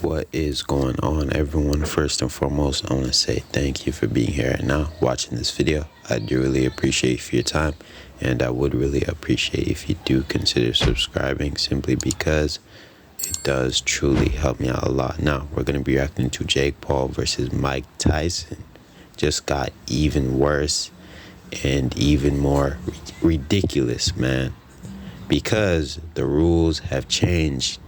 What is going on, everyone? First and foremost, I want to say thank you for being here right now watching this video. I do really appreciate for your time, and I would really appreciate if you do consider subscribing, simply because it does truly help me out a lot. Now, we're going to be reacting to Jake Paul versus Mike Tyson. Just got even worse and even more ridiculous, man, because the rules have changed.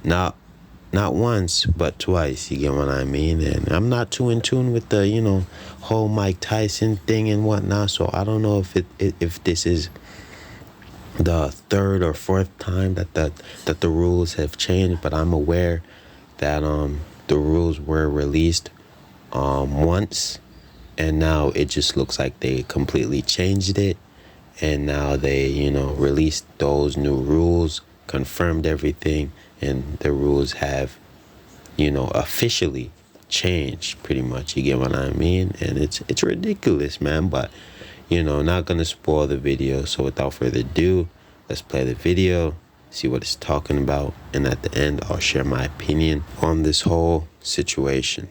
Not once, but twice, you get what I mean? And I'm not too in tune with the, whole Mike Tyson thing and whatnot, so I don't know if this is the third or fourth time that the rules have changed, but I'm aware that the rules were released once, and now it just looks like they completely changed it, and now they, released those new rules, confirmed everything, and the rules have, officially changed pretty much. You get what I mean? And it's ridiculous, man. But, not gonna spoil the video. So without further ado, let's play the video, see what it's talking about, and at the end, I'll share my opinion on this whole situation.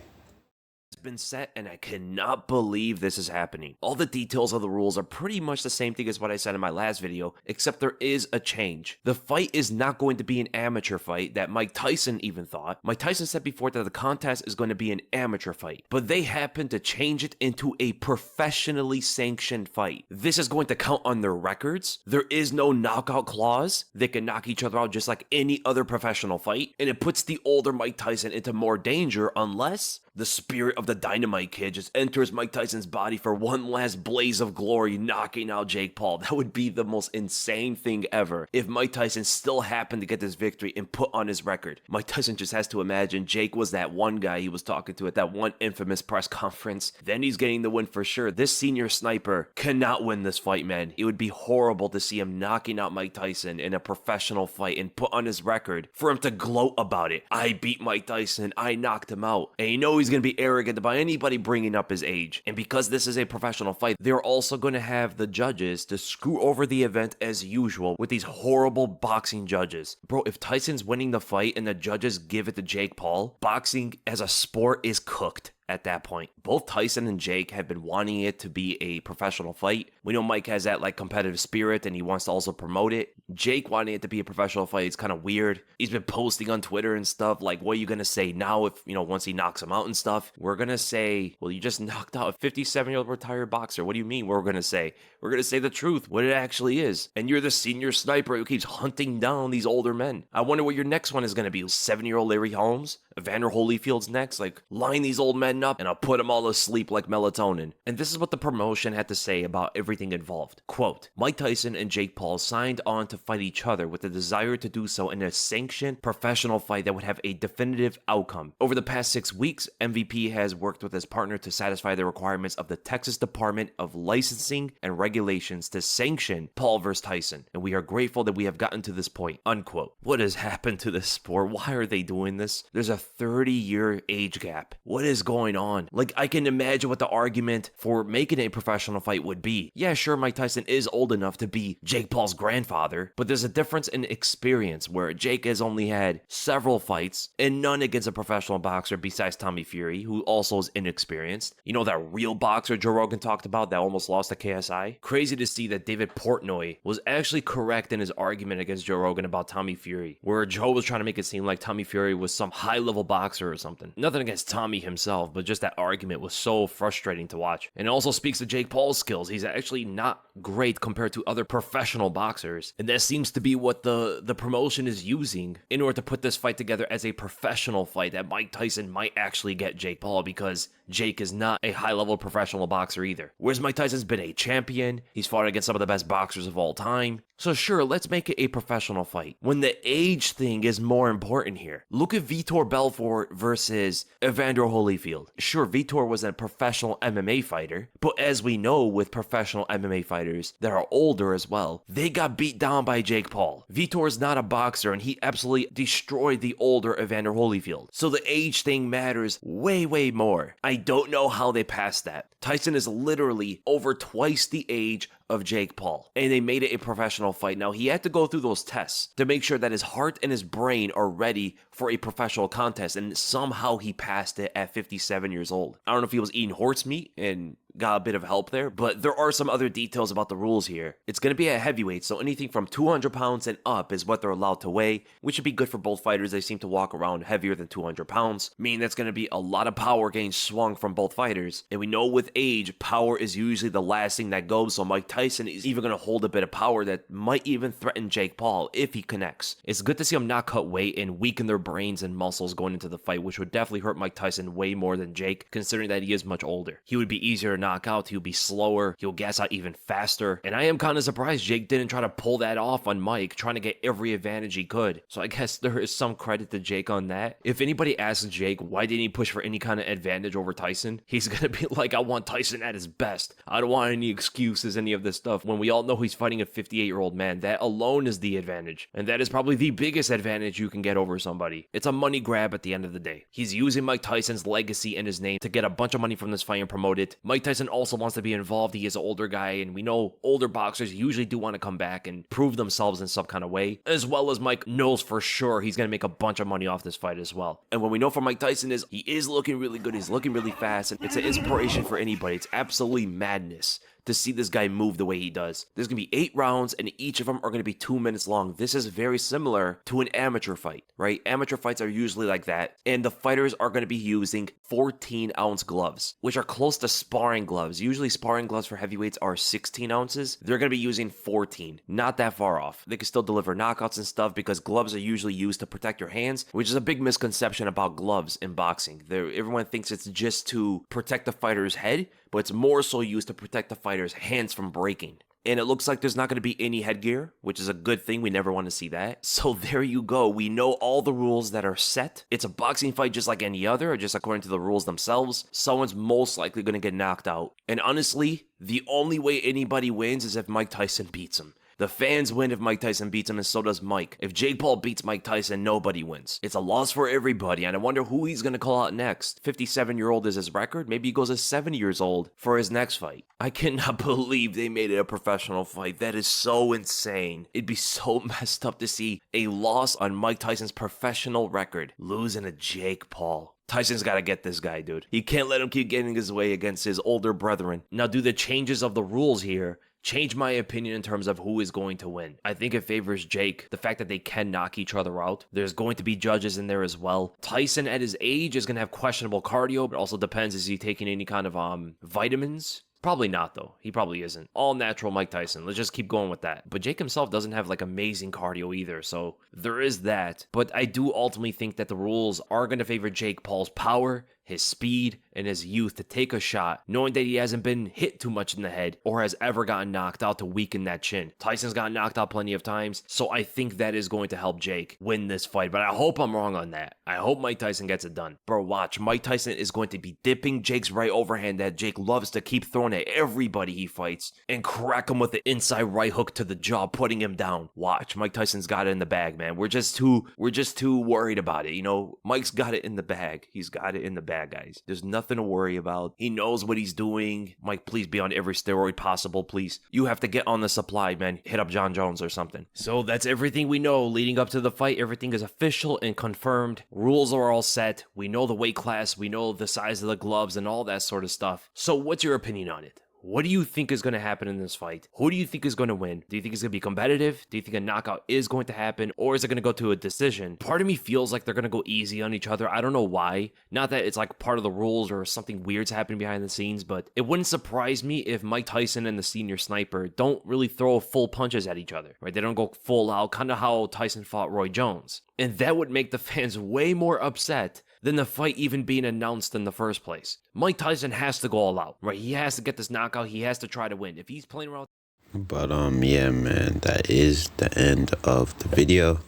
Been set, and I cannot believe this is happening. All the details of the rules are pretty much the same thing as what I said in my last video, except there is a change. The fight is not going to be an amateur fight that Mike Tyson even thought. Mike Tyson said before that the contest is going to be an amateur fight, but they happened to change it into a professionally sanctioned fight. This is going to count on their records. There is no knockout clause. They can knock each other out just like any other professional fight, and it puts the older Mike Tyson into more danger unless the spirit of the Dynamite Kid just enters Mike Tyson's body for one last blaze of glory, knocking out Jake Paul. That would be the most insane thing ever if Mike Tyson still happened to get this victory and put on his record. Mike Tyson just has to imagine Jake was that one guy he was talking to at that one infamous press conference. Then he's getting the win for sure. This senior sniper cannot win this fight, man. It would be horrible to see him knocking out Mike Tyson in a professional fight and put on his record for him to gloat about it. I beat Mike Tyson. I knocked him out. And he's going to be arrogant by anybody bringing up his age. And because this is a professional fight, they're also going to have the judges to screw over the event as usual with these horrible boxing judges. Bro, if Tyson's winning the fight and the judges give it to Jake Paul, boxing as a sport is cooked. At that point, both Tyson and Jake have been wanting it to be a professional fight. We know Mike has that competitive spirit and he wants to also promote it. Jake wanting it to be a professional fight is kind of weird. He's been posting on Twitter and stuff like, what are you going to say now if, once he knocks him out and stuff? We're going to say, well, you just knocked out a 57-year-old retired boxer. What do you mean we're going to say? We're going to say the truth, what it actually is. And you're the senior sniper who keeps hunting down these older men. I wonder what your next one is going to be. 7-year-old Larry Holmes? Evander Holyfield's next? Line these old men up and I'll put them all to sleep like melatonin. And this is what the promotion had to say about everything involved. Quote, Mike Tyson and Jake Paul signed on to fight each other with the desire to do so in a sanctioned professional fight that would have a definitive outcome. Over the past 6 weeks, MVP has worked with his partner to satisfy the requirements of the Texas Department of Licensing and Regulations to sanction Paul vs. Tyson. And we are grateful that we have gotten to this point. Unquote. What has happened to this sport? Why are they doing this? There's a 30-year age gap. What is going on? I can imagine what the argument for making a professional fight would be. Yeah, sure, Mike Tyson is old enough to be Jake Paul's grandfather, but there's a difference in experience where Jake has only had several fights and none against a professional boxer besides Tommy Fury, who also is inexperienced. That real boxer Joe Rogan talked about that almost lost to KSI? Crazy to see that David Portnoy was actually correct in his argument against Joe Rogan about Tommy Fury, where Joe was trying to make it seem like Tommy Fury was some high-level boxer or something. Nothing against Tommy himself, but just that argument was so frustrating to watch. And it also speaks to Jake Paul's skills. He's actually not great compared to other professional boxers, and that seems to be what the promotion is using in order to put this fight together as a professional fight, that Mike Tyson might actually get Jake Paul, because Jake is not a high-level professional boxer either. Whereas Mike Tyson's been a champion, he's fought against some of the best boxers of all time. So sure, let's make it a professional fight, when the age thing is more important here. Look at Vitor Belfort versus Evander Holyfield. Sure, Vitor was a professional MMA fighter, but as we know with professional MMA fighters that are older as well, they got beat down by Jake Paul. Vitor is not a boxer, and he absolutely destroyed the older Evander Holyfield. So the age thing matters way, way more. I don't know how they passed that. Tyson is literally over twice the age of Jake Paul, and they made it a professional fight. Now, he had to go through those tests to make sure that his heart and his brain are ready for a professional contest, and somehow he passed it at 57 years old. I don't know if he was eating horse meat and got a bit of help there, but there are some other details about the rules here. It's going to be at heavyweight, so anything from 200 pounds and up is what they're allowed to weigh, which should be good for both fighters. They seem to walk around heavier than 200 pounds, meaning that's going to be a lot of power getting swung from both fighters. And we know with age, power is usually the last thing that goes, so Mike Tyson is even going to hold a bit of power that might even threaten Jake Paul if he connects. It's good to see him not cut weight and weaken their brains and muscles going into the fight, which would definitely hurt Mike Tyson way more than Jake, considering that he is much older. He would be easier to knock out, he'll be slower, he'll gas out even faster, and I am kind of surprised Jake didn't try to pull that off on Mike, trying to get every advantage he could. So I guess there is some credit to Jake on that. If anybody asks Jake why didn't he push for any kind of advantage over Tyson, he's gonna be like, I want Tyson at his best. I don't want any excuses, any of this stuff, when we all know he's fighting a 58-year-old man. That alone is the advantage, and that is probably the biggest advantage you can get over somebody. It's a money grab at the end of the day. He's using Mike Tyson's legacy and his name to get a bunch of money from this fight and promote it. Mike Tyson also wants to be involved. He is an older guy, and we know older boxers usually do want to come back and prove themselves in some kind of way, as well as Mike knows for sure he's going to make a bunch of money off this fight as well. And what we know from Mike Tyson is he is looking really good, he's looking really fast, and it's an inspiration for anybody. It's absolutely madness to see this guy move the way he does. There's going to be 8 rounds, and each of them are going to be 2 minutes long. This is very similar to an amateur fight, right? Amateur fights are usually like that, and the fighters are going to be using 14-ounce gloves, which are close to sparring gloves. Usually sparring gloves for heavyweights are 16 ounces. They're going to be using 14. Not that far off. They can still deliver knockouts and stuff because gloves are usually used to protect your hands, which is a big misconception about gloves in boxing. Everyone thinks it's just to protect the fighter's head, but it's more so used to protect the fighter's hands from breaking. And it looks like there's not going to be any headgear, which is a good thing. We never want to see that. So there you go. We know all the rules that are set. It's a boxing fight just like any other, just according to the rules themselves. Someone's most likely going to get knocked out. And honestly, the only way anybody wins is if Mike Tyson beats him. The fans win if Mike Tyson beats him, and so does Mike. If Jake Paul beats Mike Tyson, nobody wins. It's a loss for everybody, and I wonder who he's going to call out next. 57-year-old is his record. Maybe he goes as 70 years old for his next fight. I cannot believe they made it a professional fight. That is so insane. It'd be so messed up to see a loss on Mike Tyson's professional record losing to Jake Paul. Tyson's got to get this guy, dude. He can't let him keep getting his way against his older brethren. Now, do the changes of the rules here change my opinion in terms of who is going to win? I think it favors Jake. The fact that they can knock each other out. There's going to be judges in there as well. Tyson at his age is going to have questionable cardio, but also depends, is he taking any kind of vitamins? Probably not, though. He probably isn't. All natural Mike Tyson. Let's just keep going with that. But Jake himself doesn't have like amazing cardio either, so there is that. But I do ultimately think that the rules are going to favor Jake Paul's power, his speed, and his youth to take a shot, knowing that he hasn't been hit too much in the head or has ever gotten knocked out to weaken that chin. Tyson's gotten knocked out plenty of times, so I think that is going to help Jake win this fight, but I hope I'm wrong on that. I hope Mike Tyson gets it done. Bro, watch. Mike Tyson is going to be dipping Jake's right overhand that Jake loves to keep throwing at everybody he fights and crack him with the inside right hook to the jaw, putting him down. Watch. Mike Tyson's got it in the bag, man. We're just too worried about it. You know, Mike's got it in the bag. He's got it in the bag, guys. There's nothing to worry about. He knows what he's doing. Mike, please be on every steroid possible, please. You have to get on the supply, man. Hit up John Jones or something. So that's everything we know leading up to the fight. Everything is official and confirmed. Rules are all set. We know the weight class. We know the size of the gloves and all that sort of stuff. So what's your opinion on it? What do you think is going to happen in this fight? Who do you think is going to win? Do you think it's going to be competitive? Do you think a knockout is going to happen? Or is it going to go to a decision? Part of me feels like they're going to go easy on each other. I don't know why. Not that it's like part of the rules or something weird's happening behind the scenes, but it wouldn't surprise me if Mike Tyson and the senior sniper don't really throw full punches at each other, right? They don't go full out, kind of how Tyson fought Roy Jones. And that would make the fans way more upset than the fight even being announced in the first place. Mike Tyson has to go all out, right? He has to get this knockout. He has to try to win. If he's playing around... But yeah, man, that is the end of the video.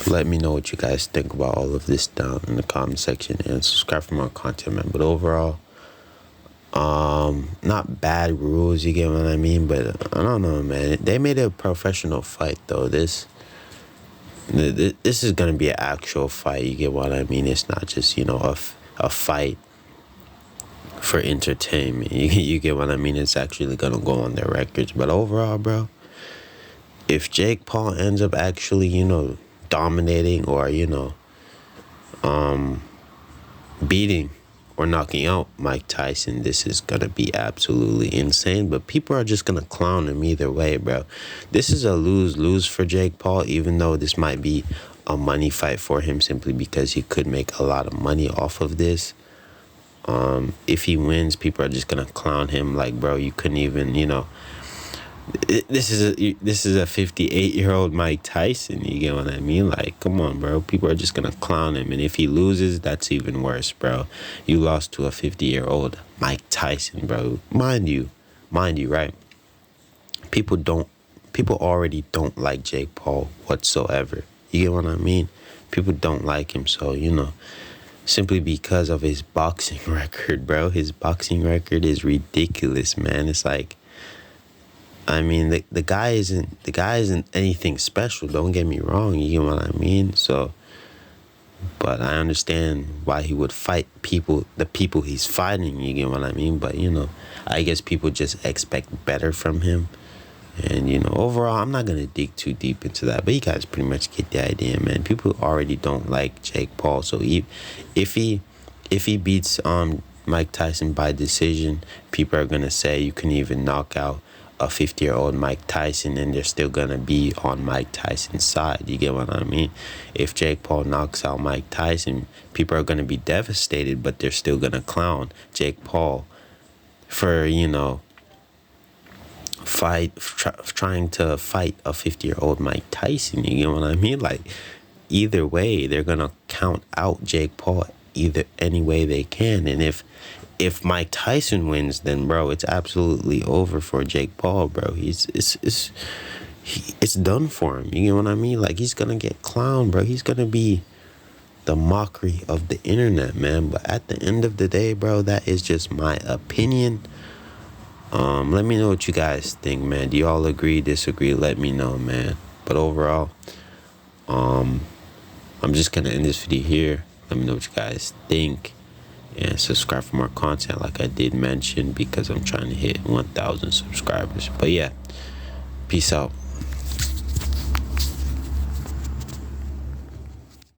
Let me know what you guys think about all of this down in the comment section and subscribe for more content, man. But overall, not bad rules, you get what I mean? But I don't know, man. They made it a professional fight, though. This is going to be an actual fight, you get what I mean? It's not just, you know, a fight for entertainment. You get what I mean? It's actually gonna go on their records. But overall, bro, if Jake Paul ends up actually, dominating or, beating or knocking out Mike Tyson, this is gonna be absolutely insane. But people are just gonna clown him either way, bro. This is a lose-lose for Jake Paul, even though this might be a money fight for him simply because he could make a lot of money off of this. If he wins, people are just gonna clown him like, bro, you couldn't even, this is a 58-year-old Mike Tyson. You get what I mean? Like, come on, bro. People are just gonna clown him, and if he loses, that's even worse, bro. You lost to a 50-year-old Mike Tyson, bro. Mind you, right? People already don't like Jake Paul whatsoever. You get what I mean? People don't like him, so simply because of his boxing record, bro. His boxing record is ridiculous, man. It's like, I mean, the guy isn't anything special. Don't get me wrong. You get what I mean? So, but I understand why he would fight the people he's fighting. You get what I mean? But I guess people just expect better from him. And overall, I'm not gonna dig too deep into that. But you guys pretty much get the idea, man. People already don't like Jake Paul. So if he beats Mike Tyson by decision, people are gonna say you can even knock out a 50-year-old Mike Tyson, and they're still gonna be on Mike Tyson's side. You get what I mean? If Jake Paul knocks out Mike Tyson, people are gonna be devastated, but they're still gonna clown Jake Paul for trying to fight a 50-year-old Mike Tyson. You get what I mean? Like, either way, they're gonna count out Jake Paul any way they can. And if Mike Tyson wins, then bro, it's absolutely over for Jake Paul, bro. It's done for him. You get what I mean? Like, he's gonna get clowned, bro. He's gonna be the mockery of the internet, man. But at the end of the day, bro, that is just my opinion. Let me know what you guys think, man. Do you all agree, disagree? Let me know, man. But overall, I'm just gonna end this video here. Let me know what you guys think, and subscribe for more content, like I did mention, because I'm trying to hit 1,000 subscribers. But yeah, peace out.